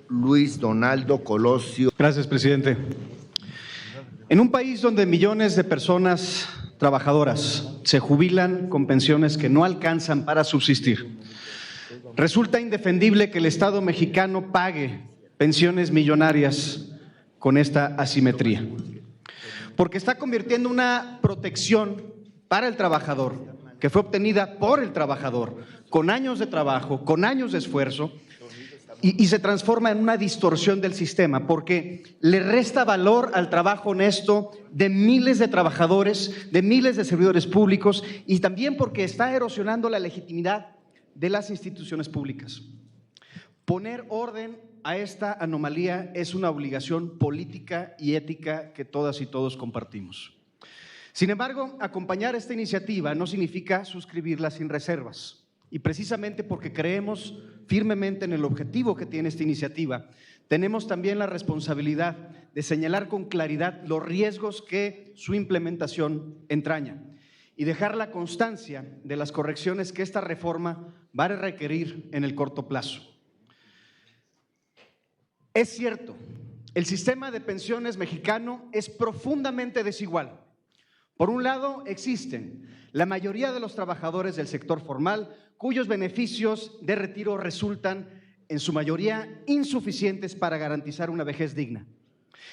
Luis Donaldo Colosio. Gracias, presidente. En un país donde millones de personas trabajadoras se jubilan con pensiones que no alcanzan para subsistir, resulta indefendible que el Estado mexicano pague pensiones millonarias con esta asimetría, porque está convirtiendo una protección para el trabajador, que fue obtenida por el trabajador, con años de trabajo, con años de esfuerzo, y se transforma en una distorsión del sistema, porque le resta valor al trabajo honesto de miles de trabajadores, de miles de servidores públicos, y también porque está erosionando la legitimidad de las instituciones públicas. Poner orden a esta anomalía es una obligación política y ética que todas y todos compartimos. Sin embargo, acompañar esta iniciativa no significa suscribirla sin reservas. Y precisamente porque creemos firmemente en el objetivo que tiene esta iniciativa, tenemos también la responsabilidad de señalar con claridad los riesgos que su implementación entraña y dejar la constancia de las correcciones que esta reforma va a requerir en el corto plazo. Es cierto, el sistema de pensiones mexicano es profundamente desigual. Por un lado, existen la mayoría de los trabajadores del sector formal cuyos beneficios de retiro resultan, en su mayoría, insuficientes para garantizar una vejez digna.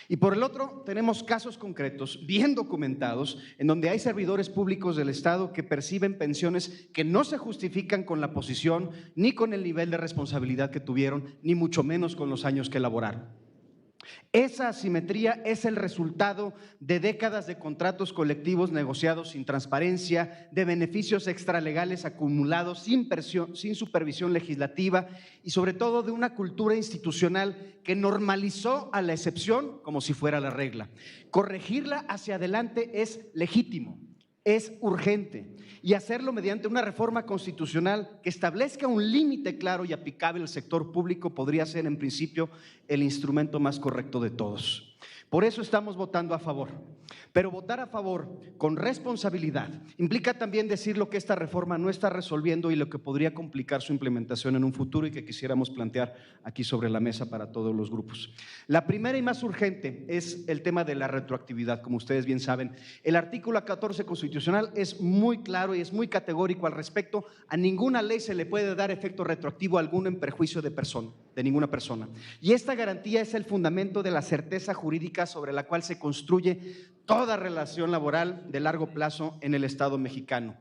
Y por el otro, tenemos casos concretos, bien documentados, en donde hay servidores públicos del Estado que perciben pensiones que no se justifican con la posición, ni con el nivel de responsabilidad que tuvieron, ni mucho menos con los años que elaboraron. Esa asimetría es el resultado de décadas de contratos colectivos negociados sin transparencia, de beneficios extralegales acumulados sin supervisión legislativa y sobre todo de una cultura institucional que normalizó a la excepción como si fuera la regla. Corregirla hacia adelante es legítimo, es urgente, y hacerlo mediante una reforma constitucional que establezca un límite claro y aplicable al sector público podría ser en principio el instrumento más correcto de todos. Por eso estamos votando a favor, pero votar a favor con responsabilidad implica también decir lo que esta reforma no está resolviendo y lo que podría complicar su implementación en un futuro y que quisiéramos plantear aquí sobre la mesa para todos los grupos. La primera y más urgente es el tema de la retroactividad. Como ustedes bien saben, el artículo 14 constitucional es muy claro y es muy categórico al respecto. A ninguna ley se le puede dar efecto retroactivo alguno en perjuicio de ninguna persona. Y esta garantía es el fundamento de la certeza jurídica sobre la cual se construye toda relación laboral de largo plazo en el Estado mexicano.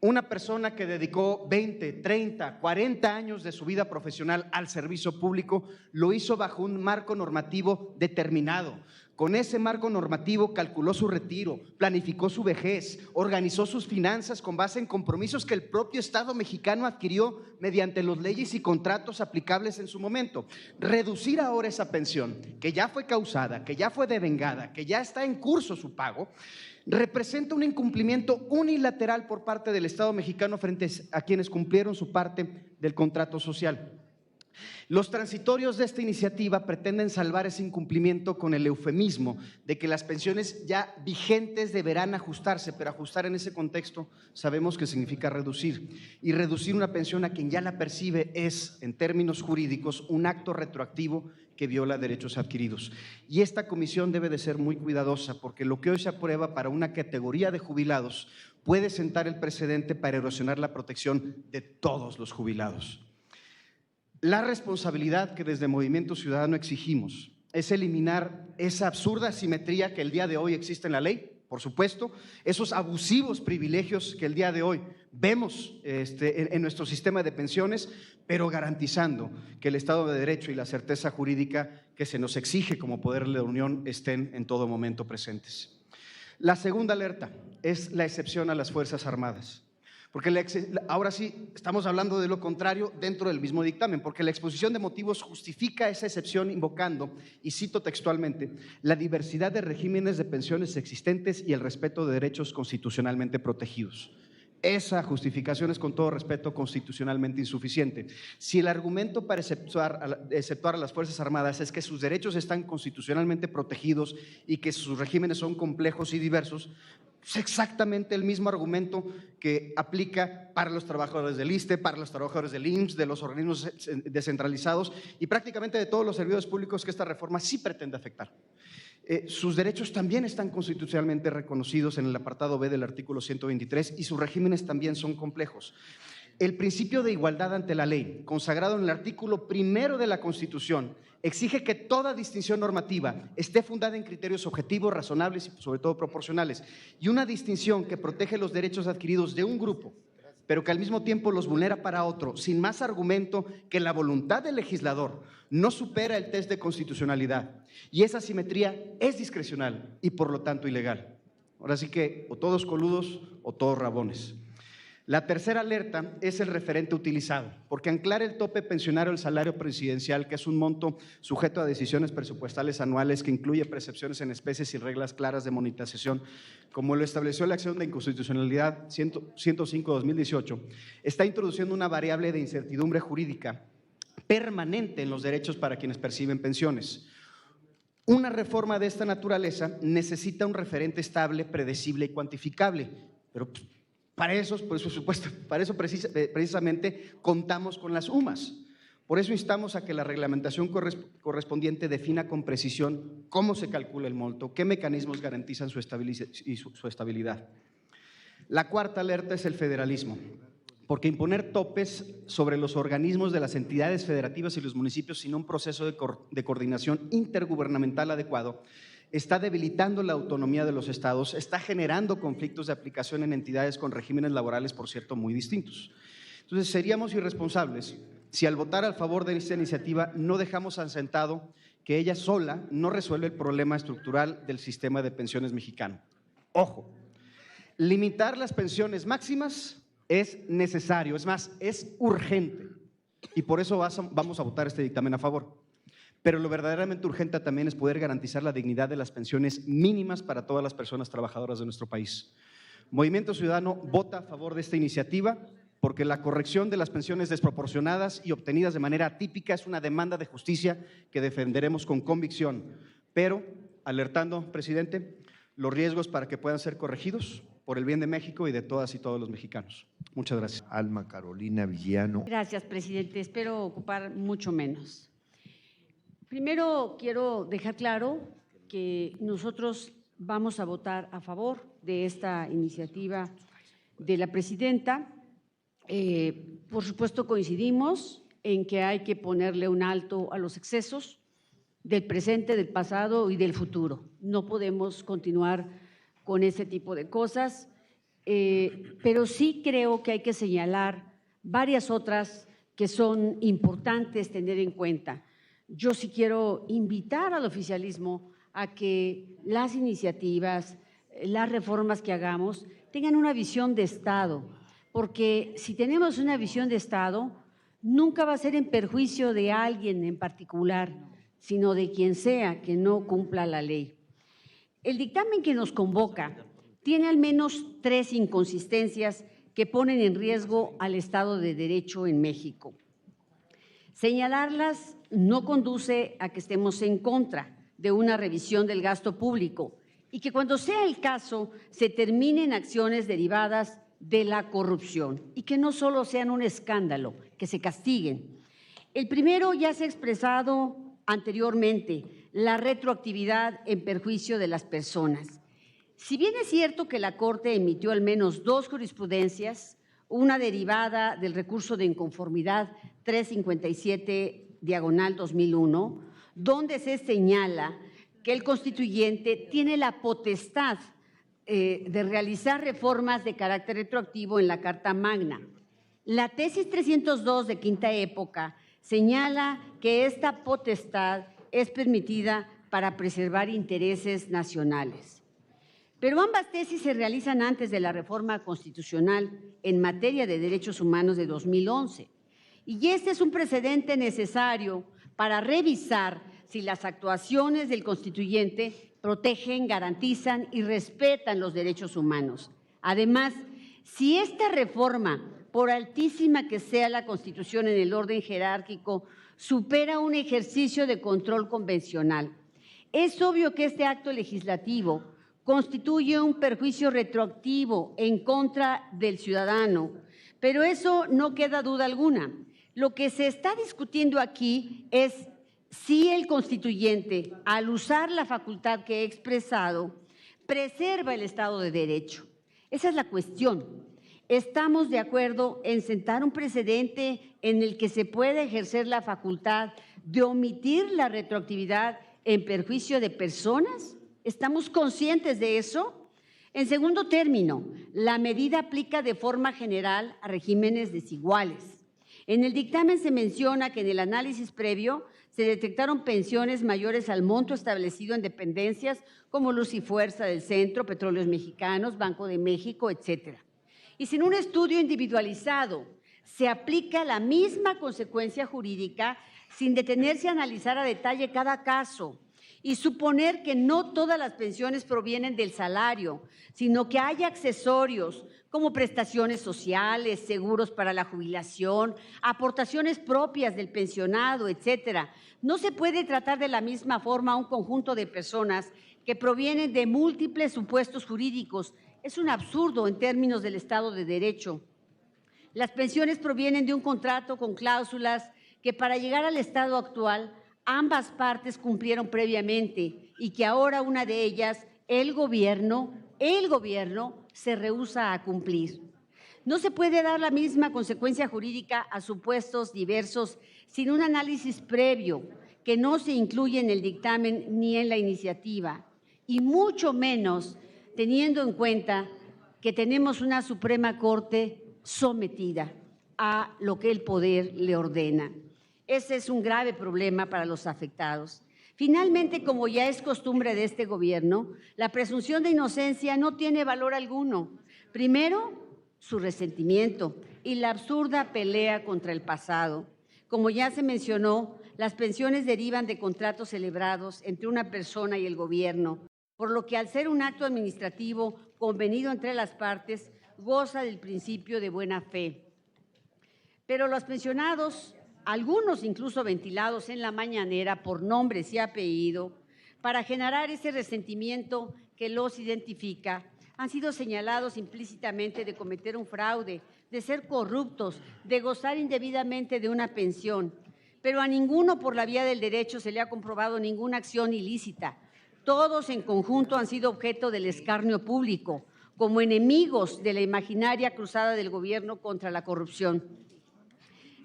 Una persona que dedicó 20, 30, 40 años de su vida profesional al servicio público lo hizo bajo un marco normativo determinado. Con ese marco normativo calculó su retiro, planificó su vejez, organizó sus finanzas con base en compromisos que el propio Estado mexicano adquirió mediante las leyes y contratos aplicables en su momento. Reducir ahora esa pensión, que ya fue causada, que ya fue devengada, que ya está en curso su pago, representa un incumplimiento unilateral por parte del Estado mexicano frente a quienes cumplieron su parte del contrato social. Los transitorios de esta iniciativa pretenden salvar ese incumplimiento con el eufemismo de que las pensiones ya vigentes deberán ajustarse, pero ajustar en ese contexto sabemos que significa reducir, y reducir una pensión a quien ya la percibe es, en términos jurídicos, un acto retroactivo que viola derechos adquiridos. Y esta comisión debe de ser muy cuidadosa porque lo que hoy se aprueba para una categoría de jubilados puede sentar el precedente para erosionar la protección de todos los jubilados. La responsabilidad que desde Movimiento Ciudadano exigimos es eliminar esa absurda asimetría que el día de hoy existe en la ley, por supuesto, esos abusivos privilegios que el día de hoy vemos en nuestro sistema de pensiones, pero garantizando que el Estado de Derecho y la certeza jurídica que se nos exige como poder de la Unión estén en todo momento presentes. La segunda alerta es la excepción a las Fuerzas Armadas. Porque ahora sí estamos hablando de lo contrario dentro del mismo dictamen, porque la exposición de motivos justifica esa excepción invocando, y cito textualmente, la diversidad de regímenes de pensiones existentes y el respeto de derechos constitucionalmente protegidos. esa justificación es, con todo respeto, constitucionalmente insuficiente. Si el argumento para exceptuar a las Fuerzas Armadas es que sus derechos están constitucionalmente protegidos y que sus regímenes son complejos y diversos, es exactamente el mismo argumento que aplica para los trabajadores del ISSSTE, para los trabajadores del IMSS, de los organismos descentralizados y prácticamente de todos los servidores públicos que esta reforma sí pretende afectar. Sus derechos también están constitucionalmente reconocidos en el apartado B del artículo 123 y sus regímenes también son complejos. El principio de igualdad ante la ley, consagrado en el artículo 1 de la Constitución, exige que toda distinción normativa esté fundada en criterios objetivos, razonables y sobre todo proporcionales, y una distinción que protege los derechos adquiridos de un grupo, pero que al mismo tiempo los vulnera para otro, sin más argumento que la voluntad del legislador, no supera el test de constitucionalidad. Y esa asimetría es discrecional y por lo tanto ilegal. Ahora sí que o todos coludos o todos rabones. La tercera alerta es el referente utilizado, porque anclar el tope pensionario al salario presidencial, que es un monto sujeto a decisiones presupuestales anuales que incluye percepciones en especies y reglas claras de monetización, como lo estableció la acción de inconstitucionalidad 105/2018, está introduciendo una variable de incertidumbre jurídica permanente en los derechos para quienes perciben pensiones. Una reforma de esta naturaleza necesita un referente estable, predecible y cuantificable, pero para eso precisamente contamos con las UMAS. Por eso instamos a que la reglamentación correspondiente defina con precisión cómo se calcula el monto, qué mecanismos garantizan su estabilidad. La cuarta alerta es el federalismo, porque imponer topes sobre los organismos de las entidades federativas y los municipios sin un proceso de coordinación intergubernamental adecuado está debilitando la autonomía de los estados, está generando conflictos de aplicación en entidades con regímenes laborales, por cierto, muy distintos. Entonces, seríamos irresponsables si al votar a favor de esta iniciativa no dejamos asentado que ella sola no resuelve el problema estructural del sistema de pensiones mexicano. Ojo, limitar las pensiones máximas es necesario, es más, es urgente, y por eso vamos a votar este dictamen a favor. Pero lo verdaderamente urgente también es poder garantizar la dignidad de las pensiones mínimas para todas las personas trabajadoras de nuestro país. Movimiento Ciudadano vota a favor de esta iniciativa porque la corrección de las pensiones desproporcionadas y obtenidas de manera atípica es una demanda de justicia que defenderemos con convicción, pero alertando, presidente, los riesgos para que puedan ser corregidos por el bien de México y de todas y todos los mexicanos. Muchas gracias. Alma Carolina Villano. Gracias, presidente. Espero ocupar mucho menos. Primero, quiero dejar claro que nosotros vamos a votar a favor de esta iniciativa de la presidenta. Por supuesto, coincidimos en que hay que ponerle un alto a los excesos del presente, del pasado y del futuro. No podemos continuar con ese tipo de cosas, pero sí creo que hay que señalar varias otras que son importantes tener en cuenta. Yo sí quiero invitar al oficialismo a que las iniciativas, las reformas que hagamos tengan una visión de Estado, porque si tenemos una visión de Estado, nunca va a ser en perjuicio de alguien en particular, sino de quien sea que no cumpla la ley. El dictamen que nos convoca tiene al menos 3 inconsistencias que ponen en riesgo al Estado de Derecho en México. Señalarlas no conduce a que estemos en contra de una revisión del gasto público y que cuando sea el caso se terminen acciones derivadas de la corrupción y que no solo sean un escándalo, que se castiguen. El primero ya se ha expresado anteriormente, la retroactividad en perjuicio de las personas. Si bien es cierto que la Corte emitió al menos 2 jurisprudencias, una derivada del recurso de inconformidad 357/2001, donde se señala que el constituyente tiene la potestad de realizar reformas de carácter retroactivo en la Carta Magna. La tesis 302 de quinta época señala que esta potestad es permitida para preservar intereses nacionales. Pero ambas tesis se realizan antes de la reforma constitucional en materia de derechos humanos de 2011. Y este es un precedente necesario para revisar si las actuaciones del constituyente protegen, garantizan y respetan los derechos humanos. Además, Si esta reforma, por altísima que sea la Constitución en el orden jerárquico, supera un ejercicio de control convencional, es obvio que este acto legislativo constituye un perjuicio retroactivo en contra del ciudadano, pero eso no queda duda alguna. Lo que se está discutiendo aquí es si el constituyente, al usar la facultad que he expresado, preserva el Estado de Derecho. Esa es la cuestión. ¿Estamos de acuerdo en sentar un precedente en el que se pueda ejercer la facultad de omitir la retroactividad en perjuicio de personas? ¿Estamos conscientes de eso? En segundo término, la medida aplica de forma general a regímenes desiguales. En el dictamen se menciona que en el análisis previo se detectaron pensiones mayores al monto establecido en dependencias como Luz y Fuerza del Centro, Petróleos Mexicanos, Banco de México, etcétera. Y sin un estudio individualizado, se aplica la misma consecuencia jurídica sin detenerse a analizar a detalle cada caso y suponer que no todas las pensiones provienen del salario, sino que hay accesorios como prestaciones sociales, seguros para la jubilación, aportaciones propias del pensionado, etcétera. No se puede tratar de la misma forma a un conjunto de personas que provienen de múltiples supuestos jurídicos. Es un absurdo en términos del Estado de Derecho. Las pensiones provienen de un contrato con cláusulas que para llegar al estado actual ambas partes cumplieron previamente y que ahora una de ellas, el gobierno se rehúsa a cumplir. No se puede dar la misma consecuencia jurídica a supuestos diversos sin un análisis previo que no se incluye en el dictamen ni en la iniciativa, y mucho menos teniendo en cuenta que tenemos una Suprema Corte sometida a lo que el poder le ordena. Ese es un grave problema para los afectados. Finalmente, como ya es costumbre de este gobierno, la presunción de inocencia no tiene valor alguno. Primero, su resentimiento y la absurda pelea contra el pasado. Como ya se mencionó, las pensiones derivan de contratos celebrados entre una persona y el gobierno, por lo que al ser un acto administrativo convenido entre las partes, goza del principio de buena fe. Pero los pensionados, algunos incluso ventilados en la mañanera por nombres y apellido, para generar ese resentimiento que los identifica, han sido señalados implícitamente de cometer un fraude, de ser corruptos, de gozar indebidamente de una pensión. Pero a ninguno por la vía del derecho se le ha comprobado ninguna acción ilícita. Todos en conjunto han sido objeto del escarnio público, como enemigos de la imaginaria cruzada del gobierno contra la corrupción.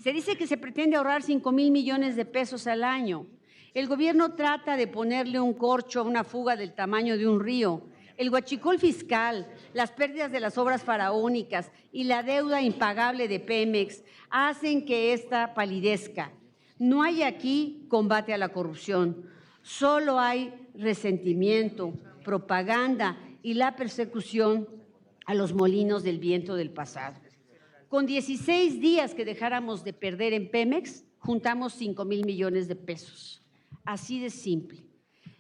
Se dice que se pretende ahorrar 5,000 millones de pesos al año. El gobierno trata de ponerle un corcho a una fuga del tamaño de un río. El huachicol fiscal, las pérdidas de las obras faraónicas y la deuda impagable de Pemex hacen que esta palidezca. No hay aquí combate a la corrupción, solo hay resentimiento, propaganda y la persecución a los molinos del viento del pasado. Con 16 días que dejáramos de perder en Pemex, juntamos 5,000 millones de pesos. Así de simple.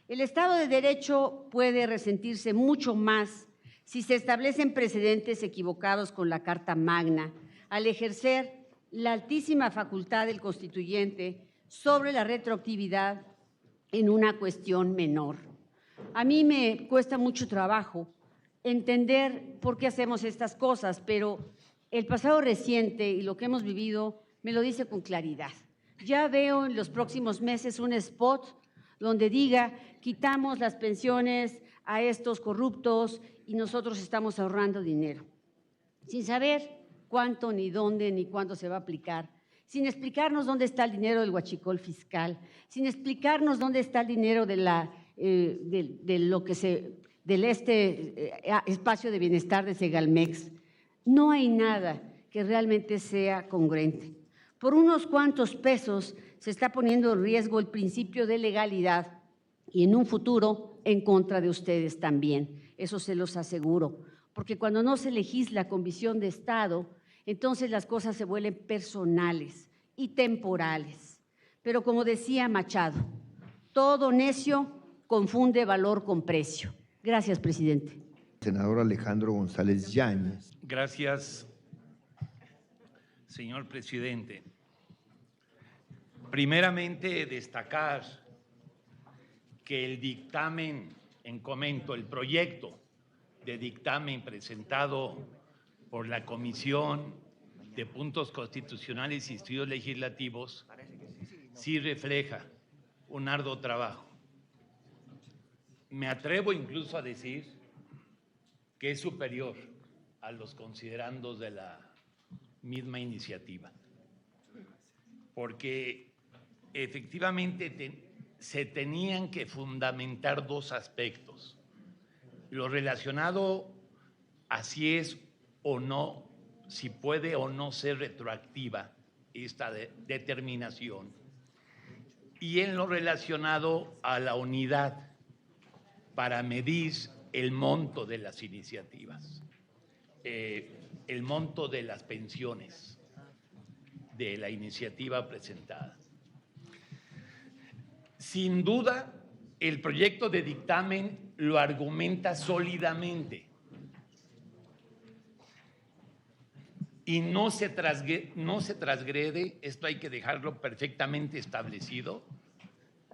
El Estado de Derecho puede resentirse mucho más si se establecen precedentes equivocados con la Carta Magna, al ejercer la altísima facultad del constituyente sobre la retroactividad en una cuestión menor. A mí me cuesta mucho trabajo entender por qué hacemos estas cosas, pero el pasado reciente y lo que hemos vivido me lo dice con claridad. Ya veo en los próximos meses un spot donde diga, quitamos las pensiones a estos corruptos y nosotros estamos ahorrando dinero, sin saber cuánto, ni dónde, ni cuándo se va a aplicar, sin explicarnos dónde está el dinero del huachicol fiscal, sin explicarnos dónde está el dinero del espacio de bienestar de Segalmex. No hay nada que realmente sea congruente. Por unos cuantos pesos se está poniendo en riesgo el principio de legalidad y en un futuro en contra de ustedes también. Eso se los aseguro, porque cuando no se legisla con visión de Estado, entonces las cosas se vuelven personales y temporales. Pero como decía Machado, todo necio confunde valor con precio. Gracias, presidente. Senador Alejandro González Yáñez. Gracias, señor presidente. Primeramente, destacar que el dictamen, el proyecto de dictamen presentado por la Comisión de Puntos Constitucionales y Estudios Legislativos sí refleja un arduo trabajo. Me atrevo incluso a decir que es superior a los considerandos de la misma iniciativa, porque efectivamente se tenían que fundamentar dos aspectos: lo relacionado a si es o no, si puede o no ser retroactiva esta determinación, y en lo relacionado a la unidad para medir el monto de las iniciativas, el monto de las pensiones de la iniciativa presentada. Sin duda, el proyecto de dictamen lo argumenta sólidamente y no se transgrede, esto hay que dejarlo perfectamente establecido,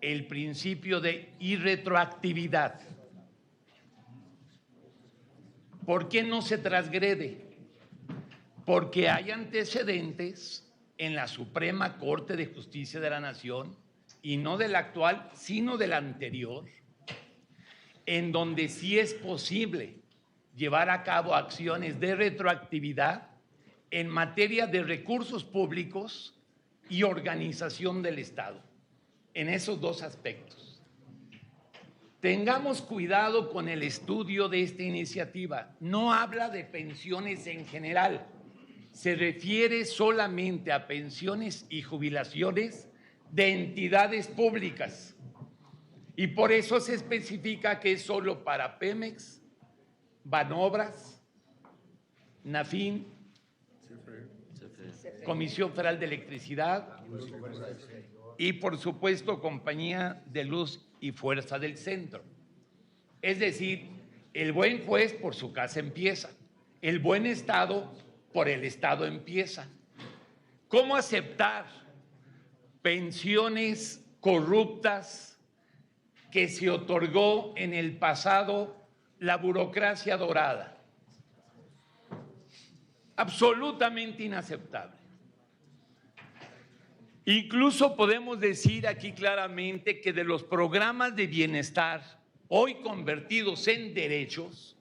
el principio de irretroactividad. ¿Por qué no se transgrede? Porque hay antecedentes en la Suprema Corte de Justicia de la Nación, y no del actual, sino del anterior, en donde sí es posible llevar a cabo acciones de retroactividad en materia de recursos públicos y organización del Estado, en esos dos aspectos. Tengamos cuidado con el estudio de esta iniciativa. No habla de pensiones en general, se refiere solamente a pensiones y jubilaciones de entidades públicas, y por eso se especifica que es solo para Pemex, Banobras, Nafin, Comisión Federal de Electricidad y, por supuesto, Compañía de Luz y Fuerza del Centro. Es decir, el buen juez por su casa empieza, el buen Estado por el Estado empieza. ¿Cómo aceptar pensiones corruptas que se otorgó en el pasado la burocracia dorada? Absolutamente inaceptable. Incluso podemos decir aquí claramente que de los programas de bienestar hoy convertidos en derechos,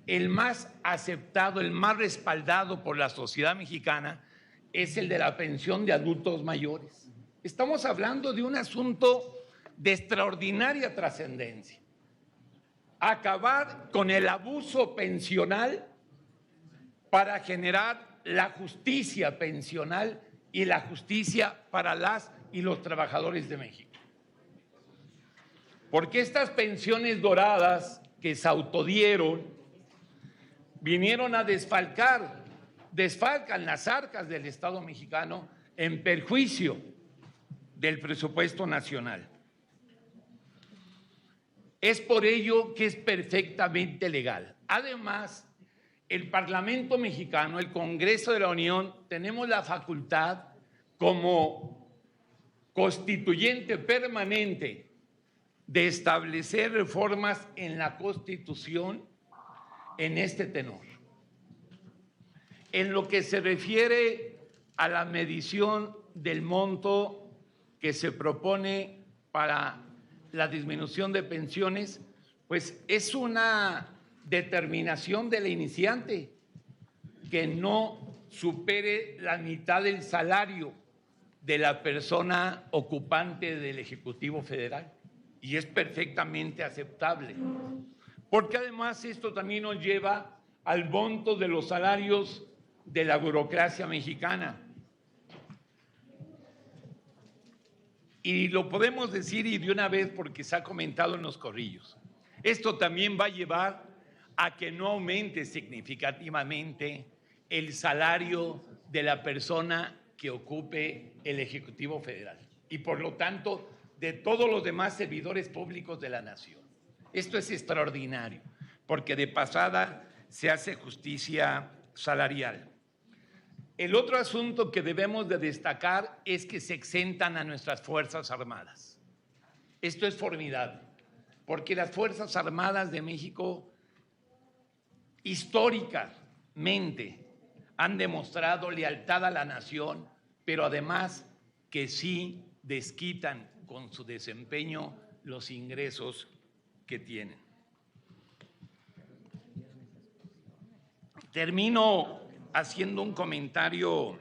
el más aceptado, el más respaldado por la sociedad mexicana es el de la pensión de adultos mayores. Estamos hablando de un asunto de extraordinaria trascendencia. Acabar con el abuso pensional para generar la justicia pensional y la justicia para las y los trabajadores de México. Porque estas pensiones doradas que se autodieron vinieron a desfalcan las arcas del Estado mexicano en perjuicio del presupuesto nacional. Es por ello que es perfectamente legal. Además, el Parlamento mexicano, el Congreso de la Unión, tenemos la facultad como constituyente permanente de establecer reformas en la Constitución en este tenor. En lo que se refiere a la medición del monto que se propone para la disminución de pensiones, pues es una determinación de la iniciante que no supere la mitad del salario de la persona ocupante del Ejecutivo Federal, y es perfectamente aceptable, porque además esto también nos lleva al monto de los salarios de la burocracia mexicana. Y lo podemos decir y de una vez porque se ha comentado en los corrillos. Esto también va a llevar a que no aumente significativamente el salario de la persona que ocupe el Ejecutivo Federal y por lo tanto de todos los demás servidores públicos de la nación. Esto es extraordinario. porque de pasada se hace justicia salarial. El otro asunto que debemos de destacar es que se exentan a nuestras Fuerzas Armadas. Esto es formidable, porque las Fuerzas Armadas de México históricamente han demostrado lealtad a la nación, pero además que sí desquitan con su desempeño los ingresos que tienen. Termino haciendo un comentario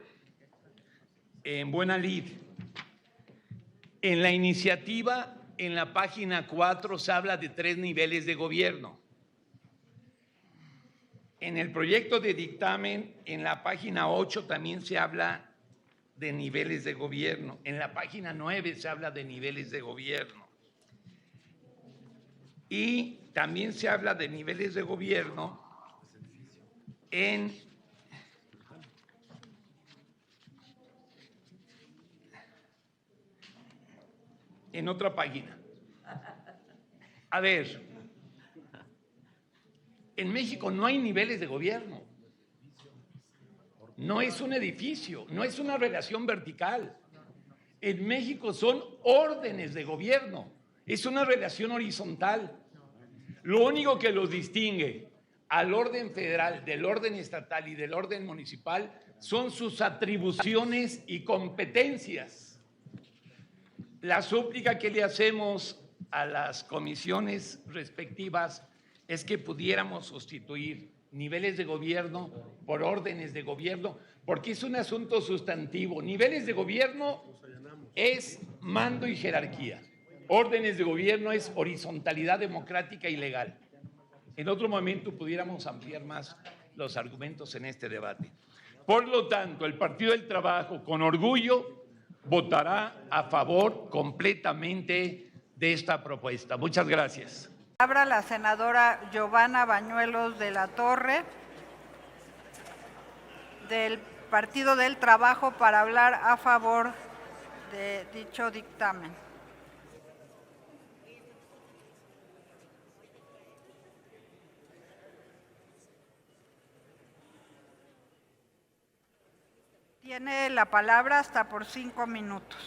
en buena lid. En la iniciativa, en la página 4, se habla de 3 niveles de gobierno. En el proyecto de dictamen, en la página 8, también se habla de niveles de gobierno. En la página 9 se habla de niveles de gobierno. Y también se habla de niveles de gobierno en otra página. A ver, en México no hay niveles de gobierno. No es un edificio, no es una relación vertical. En México son órdenes de gobierno, es una relación horizontal. Lo único que los distingue al orden federal, del orden estatal y del orden municipal son sus atribuciones y competencias. La súplica que le hacemos a las comisiones respectivas es que pudiéramos sustituir niveles de gobierno por órdenes de gobierno, porque es un asunto sustantivo. Niveles de gobierno es mando y jerarquía. Órdenes de gobierno es horizontalidad democrática y legal. En otro momento pudiéramos ampliar más los argumentos en este debate. Por lo tanto, el Partido del Trabajo, con orgullo, votará a favor completamente de esta propuesta. Muchas gracias. Habla la senadora Giovanna Bañuelos de la Torre, del Partido del Trabajo, para hablar a favor de dicho dictamen. Tiene la palabra hasta por 5 minutos.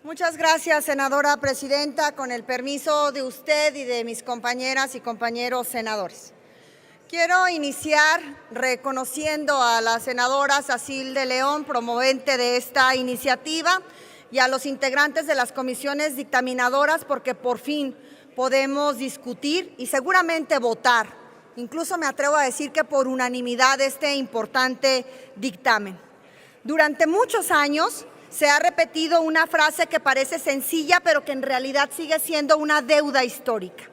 Muchas gracias, senadora presidenta. Con el permiso de usted y de mis compañeras y compañeros senadores. Quiero iniciar reconociendo a la senadora Sacil de León, promovente de esta iniciativa, y a los integrantes de las comisiones dictaminadoras, porque por fin podemos discutir y seguramente votar, incluso me atrevo a decir que por unanimidad, este importante dictamen. Durante muchos años se ha repetido una frase que parece sencilla, pero que en realidad sigue siendo una deuda histórica.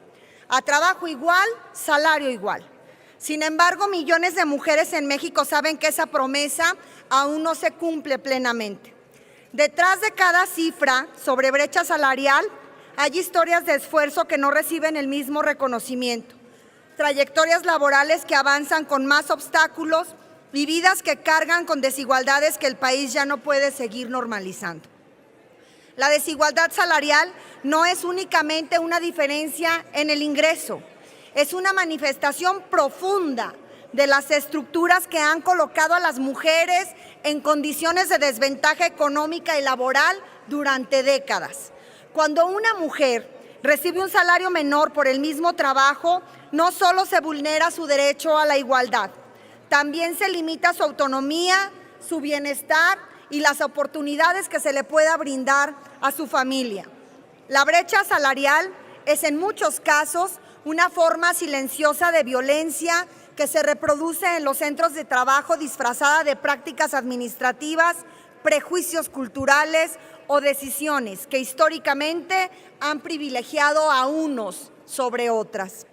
A trabajo igual, salario igual. Sin embargo, millones de mujeres en México saben que esa promesa aún no se cumple plenamente. Detrás de cada cifra sobre brecha salarial hay historias de esfuerzo que no reciben el mismo reconocimiento, trayectorias laborales que avanzan con más obstáculos y vidas que cargan con desigualdades que el país ya no puede seguir normalizando. La desigualdad salarial no es únicamente una diferencia en el ingreso, es una manifestación profunda de las estructuras que han colocado a las mujeres en condiciones de desventaja económica y laboral durante décadas. Cuando una mujer recibe un salario menor por el mismo trabajo, no solo se vulnera su derecho a la igualdad, también se limita su autonomía, su bienestar y las oportunidades que se le pueda brindar a su familia. La brecha salarial es en muchos casos una forma silenciosa de violencia que se reproduce en los centros de trabajo disfrazada de prácticas administrativas, prejuicios culturales o decisiones que históricamente han privilegiado a unos sobre otras.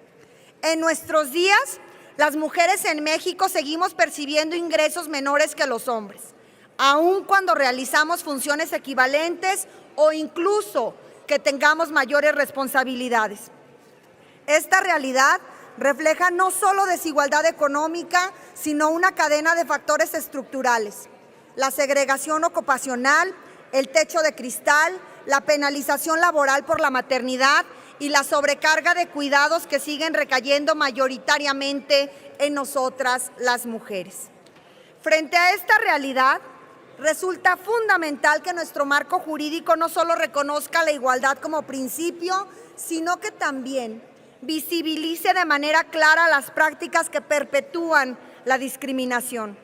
En nuestros días, las mujeres en México seguimos percibiendo ingresos menores que los hombres, aun cuando realizamos funciones equivalentes o incluso que tengamos mayores responsabilidades. Esta realidad refleja no solo desigualdad económica, sino una cadena de factores estructurales. la segregación ocupacional, el techo de cristal, la penalización laboral por la maternidad y la sobrecarga de cuidados que siguen recayendo mayoritariamente en nosotras las mujeres. Frente a esta realidad, resulta fundamental que nuestro marco jurídico no solo reconozca la igualdad como principio, sino que también visibilice de manera clara las prácticas que perpetúan la discriminación.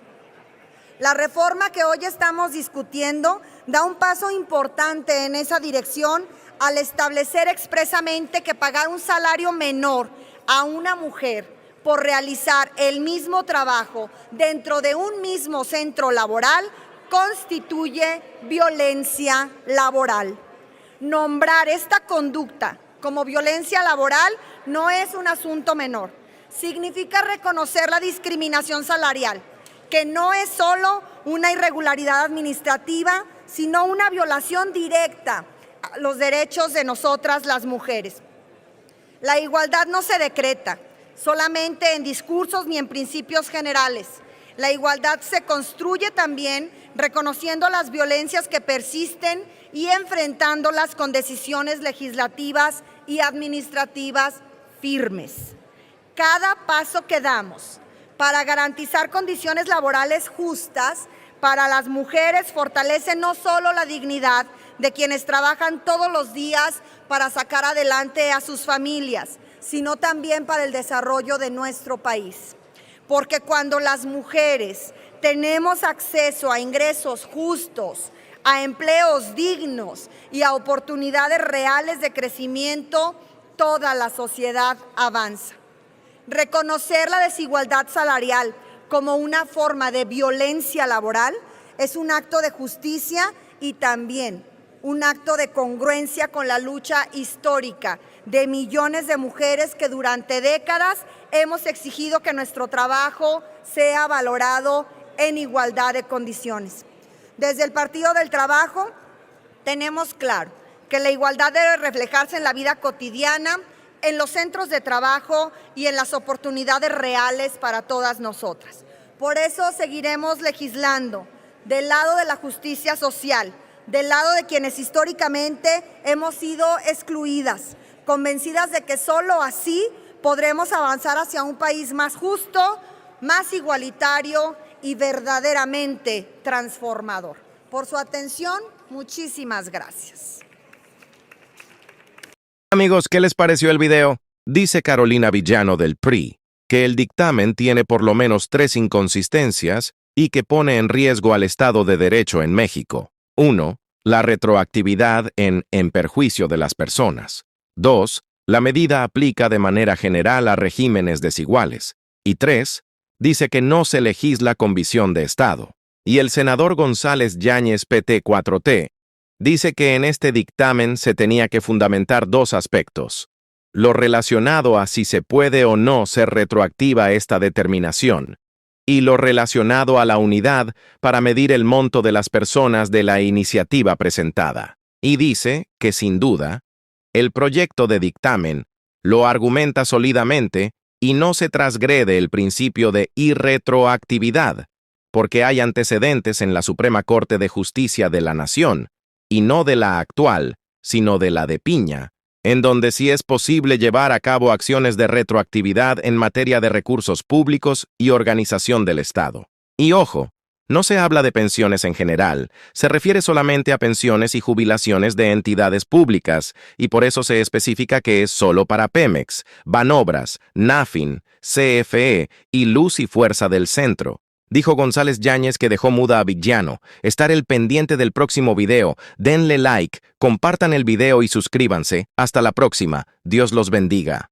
La reforma que hoy estamos discutiendo da un paso importante en esa dirección al establecer expresamente que pagar un salario menor a una mujer por realizar el mismo trabajo dentro de un mismo centro laboral constituye violencia laboral. Nombrar esta conducta como violencia laboral no es un asunto menor. Significa reconocer la discriminación salarial, que no es solo una irregularidad administrativa, sino una violación directa a los derechos de nosotras las mujeres. La igualdad no se decreta solamente en discursos ni en principios generales. La igualdad se construye también reconociendo las violencias que persisten y enfrentándolas con decisiones legislativas y administrativas firmes. Cada paso que damos para garantizar condiciones laborales justas para las mujeres fortalece no solo la dignidad de quienes trabajan todos los días para sacar adelante a sus familias, sino también para el desarrollo de nuestro país. Porque cuando las mujeres tenemos acceso a ingresos justos, a empleos dignos y a oportunidades reales de crecimiento, toda la sociedad avanza. Reconocer la desigualdad salarial como una forma de violencia laboral es un acto de justicia y también un acto de congruencia con la lucha histórica de millones de mujeres que durante décadas hemos exigido que nuestro trabajo sea valorado en igualdad de condiciones. Desde el Partido del Trabajo tenemos claro que la igualdad debe reflejarse en la vida cotidiana, en los centros de trabajo y en las oportunidades reales para todas nosotras. Por eso seguiremos legislando del lado de la justicia social, del lado de quienes históricamente hemos sido excluidas, convencidas de que solo así podremos avanzar hacia un país más justo, más igualitario y verdaderamente transformador. Por su atención, muchísimas gracias. Amigos, ¿qué les pareció el video? Dice Carolina Villano del PRI que el dictamen tiene por lo menos 3 inconsistencias y que pone en riesgo al Estado de Derecho en México. 1. La retroactividad en perjuicio de las personas. 2. La medida aplica de manera general a regímenes desiguales. Y 3. Dice que no se legisla con visión de Estado. Y el senador González Yáñez PT 4T dice que en este dictamen se tenía que fundamentar 2 aspectos: lo relacionado a si se puede o no ser retroactiva esta determinación, y lo relacionado a la unidad para medir el monto de las personas de la iniciativa presentada. Y dice que, sin duda, el proyecto de dictamen lo argumenta sólidamente y no se transgrede el principio de irretroactividad, porque hay antecedentes en la Suprema Corte de Justicia de la Nación, y no de la actual, sino de la de Piña, en donde sí es posible llevar a cabo acciones de retroactividad en materia de recursos públicos y organización del Estado. Y ojo, no se habla de pensiones en general, se refiere solamente a pensiones y jubilaciones de entidades públicas, y por eso se especifica que es solo para Pemex, Banobras, Nafin, CFE y Luz y Fuerza del Centro. Dijo González Yáñez, que dejó muda a Villano. Estar el pendiente del próximo video, denle like, compartan el video y suscríbanse. Hasta la próxima. Dios los bendiga.